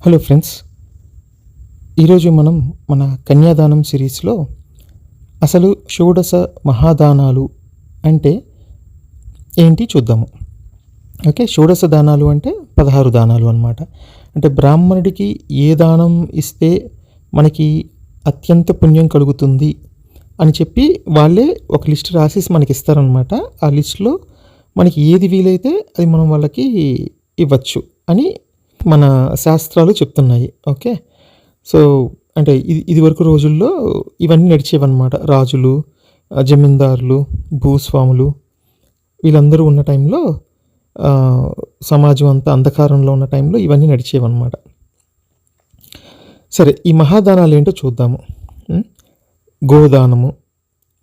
Hello friends, ఈరోజు మనం మన కన్యాదానం సిరీస్లో అసలు షోడశ మహాదానాలు అంటే ఏంటి చూద్దాము. ఓకే, షోడశ దానాలు అంటే 16 దానాలు అన్నమాట. అంటే బ్రాహ్మణుడికి ఏ దానం ఇస్తే మనకి అత్యంత పుణ్యం కలుగుతుంది అని చెప్పి వాళ్ళే ఒక లిస్ట్ రాసేసి మనకి ఇస్తారనమాట. ఆ లిస్టులో మనకి ఏది వీలైతే అది మనం వాళ్ళకి ఇవ్వచ్చు అని మన శాస్త్రాలు చెప్తున్నాయి. ఓకే, సో అంటే ఇది వరకు రోజుల్లో ఇవన్నీ నడిచేవన్నమాట. రాజులు, జమీందారులు, భూస్వాములు వీళ్ళందరూ ఉన్న టైంలో, సమాజం అంతా అంధకారంలో ఉన్న టైంలో ఇవన్నీ నడిచేవన్నమాట. సరే, ఈ మహాదానాలు ఏంటో చూద్దాము. గోదానము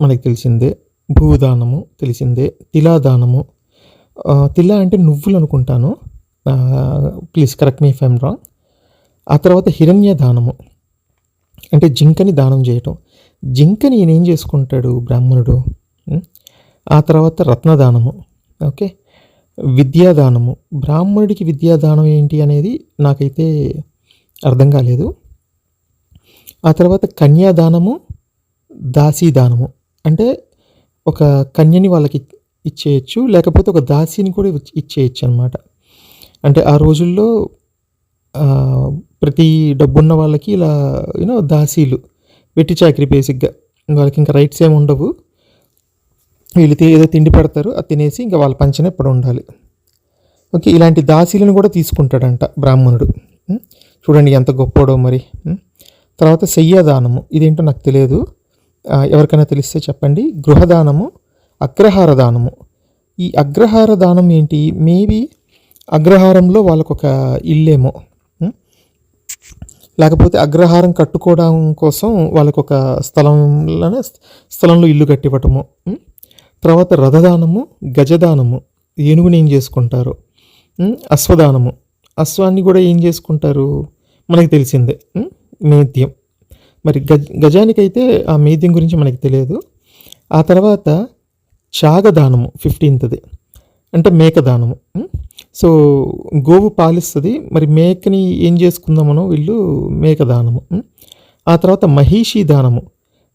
మనకి తెలిసిందే, భూదానము తెలిసిందే, తిలాదానము. తిలా అంటే నువ్వులు అనుకుంటాను, please correct me if I'm wrong. ఆ తర్వాత హిరణ్య దానము అంటే జింకని దానం చేయటం. జింకని ఈయన ఏం చేసుకుంటాడు బ్రాహ్మణుడు. ఆ తర్వాత రత్నదానము. ఓకే, విద్యాదానము. బ్రాహ్మణుడికి విద్యాదానం ఏంటి అనేది నాకైతే అర్థం కాలేదు. ఆ తర్వాత కన్యాదానము, దాసీదానము. అంటే ఒక కన్యని వాళ్ళకి ఇచ్చేయచ్చు, లేకపోతే ఒక దాసిని కూడా ఇచ్చేయచ్చు అనమాట. అంటే ఆ రోజుల్లో ప్రతి డబ్బున్న వాళ్ళకి ఇలా దాసీలు, వెట్టి చాకరీ బేసిక్గా. వాళ్ళకి ఇంకా రైట్స్ ఏమి ఉండవు. వీళ్ళు ఏదో తిండి పెడతారు, అది తినేసి ఇంకా వాళ్ళ పంచన ఎప్పుడు ఉండాలి. ఓకే, ఇలాంటి దాసీలను కూడా తీసుకుంటాడంట బ్రాహ్మణుడు. చూడండి ఎంత గొప్పోడో మరి. తర్వాత శయ్యాదానము, ఇదేంటో నాకు తెలియదు, ఎవరికైనా తెలిస్తే చెప్పండి. గృహదానము, అగ్రహార దానము. ఈ అగ్రహార దానం ఏంటి? మేబీ అగ్రహారంలో వాళ్ళకొక ఇల్లేమో, లేకపోతే అగ్రహారం కట్టుకోవడం కోసం వాళ్ళకొక స్థలంలో ఇల్లు కట్టివ్వటము. తర్వాత రథదానము, గజదానము, ఏనుగుని ఏం చేసుకుంటారు. అశ్వదానము, అశ్వాన్ని కూడా ఏం చేసుకుంటారు మనకి తెలిసిందే, మేద్యం. మరి గజానికైతే ఆ మేద్యం గురించి మనకి తెలియదు. ఆ తర్వాత చాగదానము 15th అంటే మేకదానము. సో గోవు పాలిస్తుంది, మరి మేకని ఏం చేసుకుందామనో వీళ్ళు మేకదానము. ఆ తర్వాత మహిషి దానము.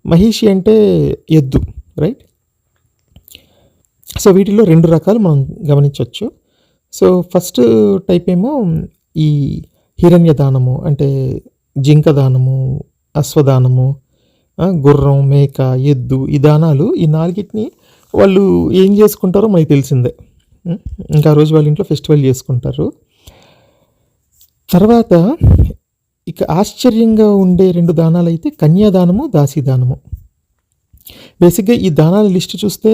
మహిషి అంటే ఎద్దు, రైట్. సో వీటిలో 2 రకాలు మనం గమనించవచ్చు. సో ఫస్ట్ టైప్ ఏమో ఈ హిరణ్య దానము, అంటే జింక దానము, అశ్వదానము, గుర్రం, మేక, ఎద్దు, ఈ దానాలు, ఈ 4టిని వాళ్ళు ఏం చేసుకుంటారో మనకి తెలిసిందే. ఇంకా ఆ రోజు వాళ్ళ ఇంట్లో ఫెస్టివల్ చేసుకుంటారు. తర్వాత ఇక ఆశ్చర్యంగా ఉండే 2 దానాలు అయితే కన్యాదానము, దాసీదానము. బేసిక్గా ఈ దానాల లిస్ట్ చూస్తే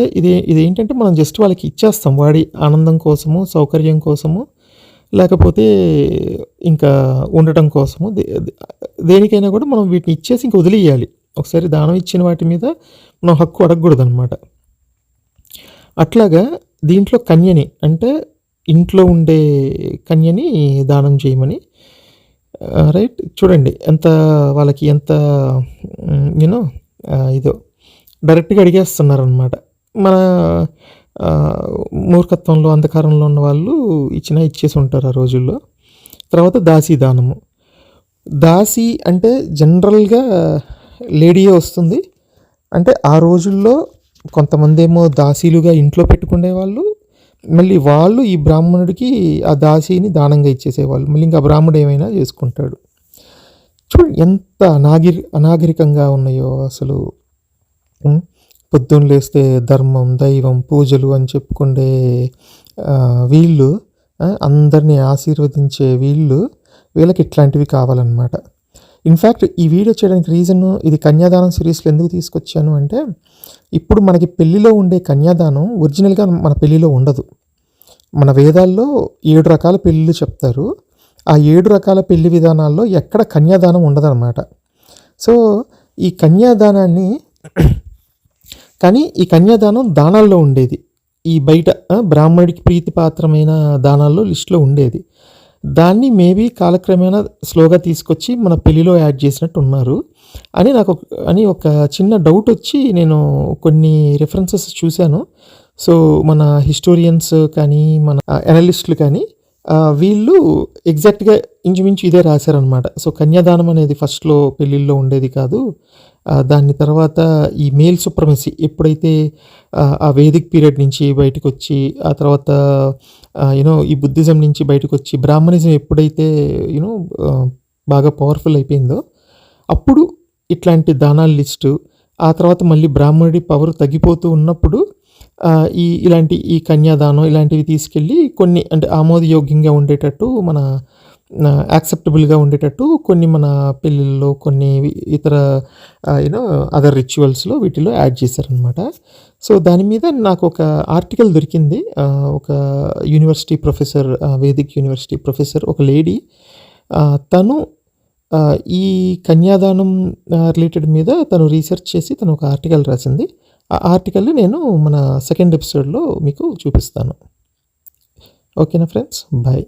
ఇదేంటంటే మనం జస్ట్ వాళ్ళకి ఇచ్చేస్తాం, వాడి ఆనందం కోసము, సౌకర్యం కోసము, లేకపోతే ఇంకా ఉండటం కోసము, దేనికైనా కూడా మనం వీటిని ఇచ్చేసి ఇంక వదిలేయాలి. ఒకసారి దానం ఇచ్చిన వాటి మీద మనం హక్కు అడగకూడదు అనమాట. అట్లాగా దీంట్లో కన్యని, అంటే ఇంట్లో ఉండే కన్యని దానం చేయమని, రైట్. చూడండి ఎంత వాళ్ళకి ఎంత ఇదో డైరెక్ట్గా అడిగేస్తున్నారనమాట. మన మూర్ఖత్వంలో, అంధకారంలో ఉన్న వాళ్ళు ఇచ్చేసి ఉంటారు ఆ రోజుల్లో. తర్వాత దాసీదానము. దాసి అంటే జనరల్గా లేడీయే వస్తుంది. అంటే ఆ రోజుల్లో కొంతమంది ఏమో దాసీలుగా ఇంట్లో పెట్టుకునేవాళ్ళు, మళ్ళీ వాళ్ళు ఈ బ్రాహ్మణుడికి ఆ దాసీని దానంగా ఇచ్చేసేవాళ్ళు. మళ్ళీ ఇంకా బ్రాహ్మణుడు ఏమైనా చేసుకుంటాడు. చూడండి ఎంత అనాగరికంగా ఉన్నాయో అసలు. పొద్దున్న లేస్తే ధర్మం, దైవం, పూజలు అని చెప్పుకుండే వీళ్ళు, అందరినీ ఆశీర్వదించే వీళ్ళకి ఇట్లాంటివి కావాలన్నమాట. ఇన్ఫ్యాక్ట్ ఈ వీడియో చేయడానికి రీజన్, ఇది కన్యాదానం సిరీస్లో ఎందుకు తీసుకొచ్చాను అంటే, ఇప్పుడు మనకి పెళ్ళిలో ఉండే కన్యాదానం ఒరిజినల్గా మన పెళ్ళిలో ఉండదు. మన వేదాల్లో 7 రకాల పెళ్ళిళ్ళు చెప్తారు. ఆ 7 రకాల పెళ్లి విధానాల్లో ఎక్కడ కన్యాదానం ఉండదన్నమాట. సో ఈ కన్యాదానాన్ని కానీ ఈ కన్యాదానం దానాల్లో ఉండేది. ఈ బయట బ్రాహ్మణుడికి ప్రీతిపాత్రమైన దానాల్లో లిస్టులో ఉండేది. దాన్ని మేబీ కాలక్రమేణా స్లోగా తీసుకొచ్చి మన పెళ్ళిలో యాడ్ చేసినట్టు ఉన్నారు అని ఒక చిన్న డౌట్ వచ్చి నేను కొన్ని రెఫరెన్సెస్ చూశాను. సో మన హిస్టోరియన్స్ కానీ, మన అనలిస్టులు కానీ వీళ్ళు ఎగ్జాక్ట్‌గా ఇంచుమించు ఇదే రాశారనమాట. సో, కన్యాదానం అనేది ఫస్ట్‌లో పెళ్ళిల్లో ఉండేది కాదు. దాని తర్వాత ఈ మేల్ సుప్రమసీ ఎప్పుడైతే ఆ వేదిక్ పీరియడ్ నుంచి బయటకొచ్చి, ఆ తర్వాత ఈ బుద్ధిజం నుంచి బయటకొచ్చి, బ్రాహ్మణిజం ఎప్పుడైతే యూ నో బాగా పవర్‌ఫుల్ అయిపోయిందో, అప్పుడు ఇట్లాంటి దానాల లిస్టు, ఆ తర్వాత మళ్ళీ బ్రాహ్మణుడి పవర్ తగ్గిపోతూ ఉన్నప్పుడు ఇలాంటి ఈ కన్యాదానం ఇలాంటివి తీసుకెళ్ళి కొన్ని అంటే ఆమోదయోగ్యంగా ఉండేటట్టు మన యాక్సెప్టబుల్‌గా ఉండేటట్టు కొన్ని మన పెళ్ళిల్లో కొన్ని ఇతర అదర్ రిచువల్స్‌లో వీటిలో యాడ్ చేశారనమాట. సో, దాని మీద నాకొక ఆర్టికల్ దొరికింది. ఒక university professor Vedic university professor ఒక లేడీ తను ఈ కన్యాదానం రిలేటెడ్ మీద తను రీసెర్చ్ చేసి తను ఒక ఆర్టికల్ రాసింది. ఆ ఆర్టికల్‌ని నేను మన సెకండ్ ఎపిసోడ్‌లో మీకు చూపిస్తాను. ఓకేనా ఫ్రెండ్స్? బాయ్.